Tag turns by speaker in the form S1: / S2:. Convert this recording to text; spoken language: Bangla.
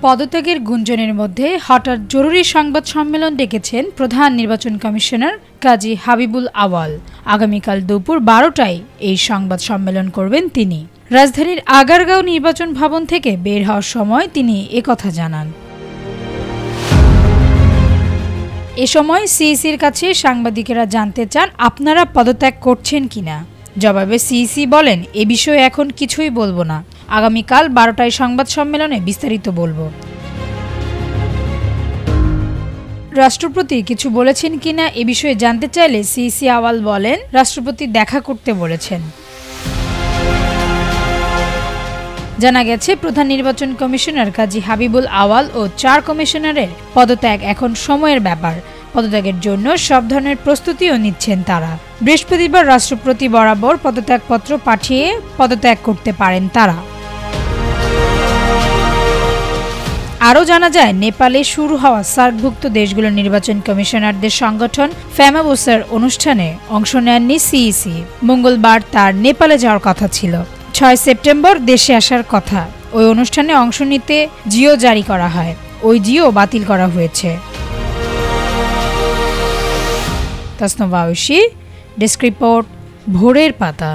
S1: পদত্যাগের গুঞ্জনের মধ্যে হঠাৎ জরুরি সংবাদ সম্মেলন ডেকেছেন প্রধান নির্বাচন কমিশনার কাজী হাবিবুল আওয়াল। আগামীকাল দুপুর 12টায় এই সংবাদ সম্মেলন করবেন তিনি। রাজধানীর আগারগাঁও নির্বাচন ভবন থেকে বের হওয়ার সময় তিনি একথা জানান। এ সময় সিইসির কাছে সাংবাদিকেরা জানতে চান আপনারা পদত্যাগ করছেন কিনা। জবাবে সিইসি বলেন, এ বিষয়ে এখন কিছুই বলবো না, আগামীকাল 12টায় সংবাদ সম্মেলনে বিস্তারিত বলবো। রাষ্ট্রপতি কিছু বলেছেন কিনা এ বিষয়ে জানতে চাইলে সিইসি আওয়াল বলেন, রাষ্ট্রপতি দেখা করতে বলেছেন। জানা গেছে প্রধান নির্বাচন কমিশনার কাজী হাবিবুল আওয়াল ও 4 কমিশনারের পদত্যাগ এখন সময়ের ব্যাপার। পদত্যাগের জন্য সব ধরনের প্রস্তুতিও নিচ্ছেন তারা। বৃহস্পতিবার রাষ্ট্রপতি বরাবর পদত্যাগপত্র পাঠিয়ে পদত্যাগ করতে পারেন তারা। আরও জানা যায়, নেপালে শুরু হওয়া সার্কভুক্ত দেশগুলোর নির্বাচন কমিশনারদের সংগঠন ফ্যামাবোসার অনুষ্ঠানে অংশ নেননি সিইসি। মঙ্গলবার তার নেপালে যাওয়ার কথা ছিল। 6 সেপ্টেম্বর দেশে আসার কথা। ওই অনুষ্ঠানে অংশ নিতে জিও জারি করা হয়, ওই জিও বাতিল করা হয়েছে। তাসনভা ঐশী, ডেস্ক রিপোর্ট, ভোরের পাতা।